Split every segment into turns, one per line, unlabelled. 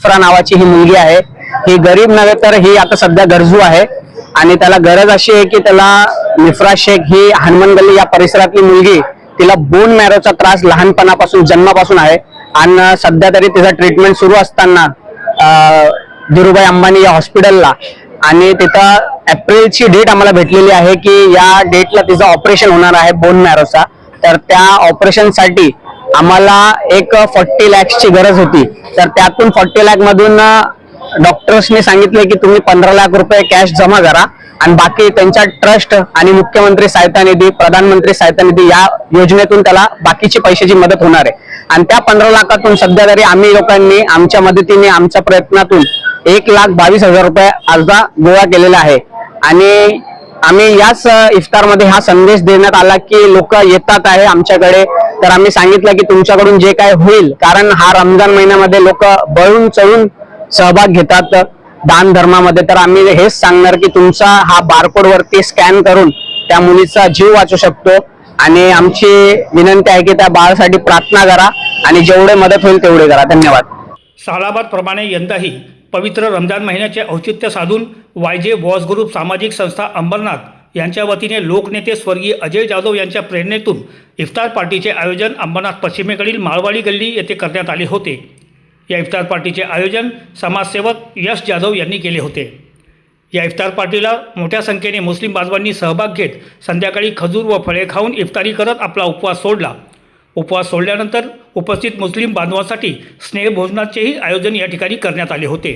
इफ्रा नावाची ही मुलगी आहे। ही गरीब नव्हे तर ही आता सध्या गरजू आहे आणि त्याला गरज अशी आहे की त्याला इफ्रा शेख ही हनुमान गल्ली या परिसरातली मुलगी, तिला बोन मॅरोचा त्रास लहानपणापासून जन्मापासून आहे आणि सध्या तरी तिचा ट्रीटमेंट सुरू असताना धीरूभाई अंबानी या हॉस्पिटलला आणि तिथं एप्रिलची डेट आम्हाला भेटलेली आहे की या डेटला तिचं ऑपरेशन होणार आहे बोन मॅरोचा। तर त्या ऑपरेशनसाठी आम्हाला एक 40 लाखची गरज होती। तर त्यातून 40 लाख मधून डॉक्टर्सने सांगितले की तुम्ही 15 लाख रुपये कॅश जमा करा आणि बाकी त्यांच्या ट्रस्ट आणि मुख्यमंत्री सहायता निधी, प्रधानमंत्री सहायता निधी या योजनेतून त्याला बाकीची पैशाची मदत होणार आहे। आणि त्या 15 लाखातून सध्या तरी आम्ही लोकांनी आमच्या मदतीने आमच्या प्रयत्नातून 1,22,000 रुपये अर्धा गोळा केलेला आहे। आणि आम्ही याच इफ्तारमध्ये हा संदेश देण्यात आला की लोक येतात आहे आमच्याकडे, तर आम्ही सांगितलं की तुमच्याकडून जे काय होईल, कारण हा रमजान महिन्यामध्ये लोक बळून चढून सहभाग घेतात दान धर्मामध्ये, तर आम्ही हेच सांगणार की तुमचा हा बारकोड वरती स्कॅन करून त्या मुलीचा जीव वाचू शकतो। आणि आमची विनंती आहे की त्या बाळासाठी प्रार्थना करा आणि जेवढे मदत होईल तेवढे करा। धन्यवाद।
सालाबाद प्रमाणे यंदाही पवित्र रमजान महिन्याचे औचित्य साधून वायजे बॉस ग्रुप सामाजिक संस्था अंबरनाथ यांच्या वतीने लोकनेते स्वर्गीय अजय जाधव यांच्या प्रेरणेतून इफ्तार पार्टीचे आयोजन अंबरनाथ पश्चिमेकडील माळवाडी गल्ली येथे करण्यात आले होते। या इफ्तार पार्टीचे आयोजन समाजसेवक यश जाधव यांनी केले होते। या इफ्तार पार्टीला मोठ्या संख्येने मुस्लिम बांधवांनी सहभाग घेत संध्याकाळी खजूर व फळे खाऊन इफ्तारी करत आपला उपवास सोडला। उपवास सोडल्यानंतर उपस्थित मुस्लिम बांधवांसाठी स्नेहभोजनाचेही आयोजन या ठिकाणी करण्यात आले होते।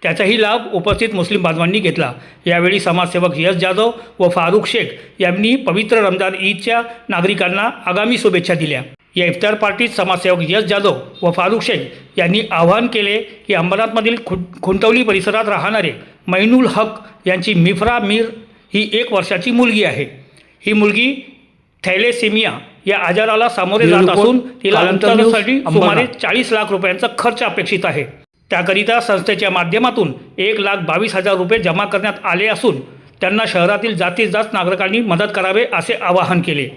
त्याचाही लाभ उपस्थित मुस्लिम बांधवांनी घेतला। यावेळी समाजसेवक यश जाधव व फारुख शेख यांनी पवित्र रमजान ईदच्या नागरिकांना आगामी शुभेच्छा दिल्या। या इफ्तार पार्टीत समाजसेवक यश जाधव व फारुख शेख यांनी आवाहन केले की अंबरनाथमधील खुंटवली परिसरात राहणारे मैनुल हक यांची मिफ्रा मीर ही 1 वर्षाची मुलगी आहे। ही मुलगी थॅलेसेमिया या आजाराला सामोरे जात असून तिला उपचारासाठी सुमारे 40 लाख रुपयांचा खर्च अपेक्षित आहे। त्याकरिता संस्थेच्या माध्यमातून 1,22,000 रुपये जमा करण्यात आले असून त्यांना शहरातील जास्तीत जास्त नागरिकांनी मदत करावे असे आवाहन केले।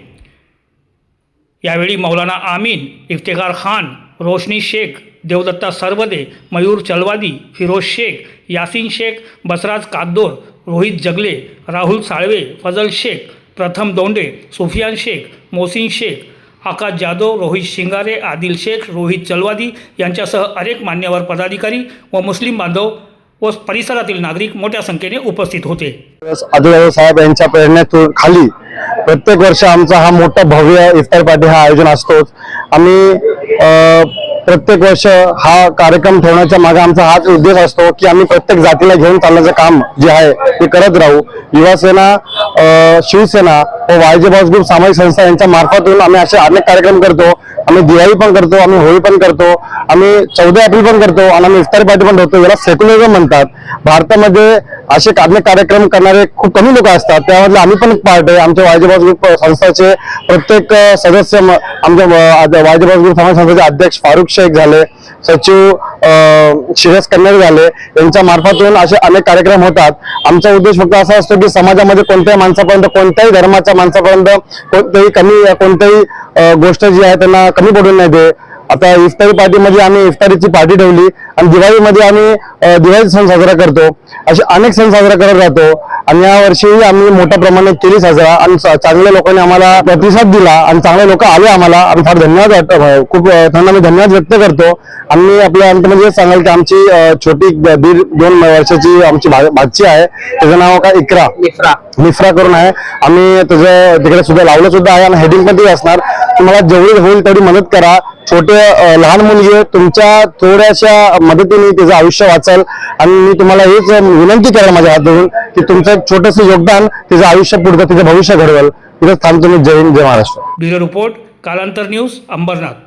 यावेळी मौलाना आमीन, इफ्तेखार खान, रोशनी शेख, देवदत्ता सरवदे, मयूर चलवादी, फिरोज शेख, यासीन शेख, बसराज कागदोर, रोहित जगले, राहुल साळवे, फजल शेख, प्रथम दोंडे, सुफियान शेख, मोहसिन शेख, आकाश जाधव, रोहित शिंगारे, आदिल शेख, रोहित चलवादी यांच्यासह अनेक मान्यवर पदाधिकारी व मुस्लिम बांधव व परिसरातील नागरिक मोठ्या संख्येने उपस्थित होते।
अजय साहेब यांच्या प्रेरणेतून खाली प्रत्येक वर्ष आमचा हा मोठा भव्य इफ्तार पार्टी हा आयोजन असतोच। आम्ही प्रत्येक वर्ष हा कार्यक्रम ठेवण्याच्या मागे आमचा हाच उद्देश असतो की आम्ही प्रत्येक जातीला घेऊन चालण्याचं काम जे आहे ते करत राहू। युवासेना, शिवसेना व वायजे बॉस ग्रुप सामाजिक संस्था यांच्या मार्फतून आम्ही असे अनेक कार्यक्रम करतो। आम्ही दिवाळी पण करतो, आम्ही होळी पण करतो, आम्ही 14 एप्रिल पण करतो आणि आम्ही इफ्तार पार्टी पण ठेवतो। याला सेक्युलरिझम म्हणतात। भारतामध्ये असे अनेक कार्यक्रम करणारे खूप कमी लोक असतात, त्यामधले आम्ही पण एक पार्ट आहे। आमच्या वायजे बॉस ग्रुप संस्थेचे प्रत्येक सदस्य आमच्या वायजे बॉस ग्रुप समाज संस्थेचे अध्यक्ष फारुख शेख झाले, सचिव शिरस कन्नड झाले, यांच्या मार्फतून असे अनेक कार्यक्रम होतात। आमचा उद्देश फक्त असा असतो की समाजामध्ये कोणत्याही माणसापर्यंत, कोणत्याही धर्माच्या माणसापर्यंत कोणत्याही गोष्ट जी आहे त्यांना कमी पडू नाही दे। आता इफ्तारी पार्टीमध्ये आम्ही इफ्तारीची पार्टी ठेवली आणि दिवाळीमध्ये आम्ही दिवाळी सण साजरा करतो। असे अनेक सण साजरा करत राहतो आणि या वर्षीही आम्ही मोठ्या प्रमाणात केली साजरा आणि चांगल्या लोकांनी आम्हाला प्रतिसाद दिला आणि चांगले लोक आले आम्हाला। आम्ही फार धन्यवाद, खूप त्यांना मी धन्यवाद व्यक्त करतो। आम्ही आपल्या अंतमध्ये सांगाल की आमची छोटी 1.5-2 वर्षाची आमची भाची आहे, त्याचं नाव काय मिफ्रा करून आहे। आम्ही त्याचं तिकडे सुद्धा लावलं सुद्धा आहे आणि हेडिंग पण ती असणार। तुम्हाला जेवढी होईल तेवढी मदत करा। छोटे लहान मुलगी तुमच्या थोड्याशा मदतीने तिचं आयुष्य वाचेल आणि मी तुम्हाला हेच विनंती करेन माझ्या हातून की तुमचं एक छोटंसं योगदान तिचं आयुष्य पुढे, तिचं भविष्य घडवेल। तिथं थांबतो मी। जय हिंद, जय महाराष्ट्र।
ब्युरो रिपोर्ट, कालांतर न्यूज, अंबरनाथ।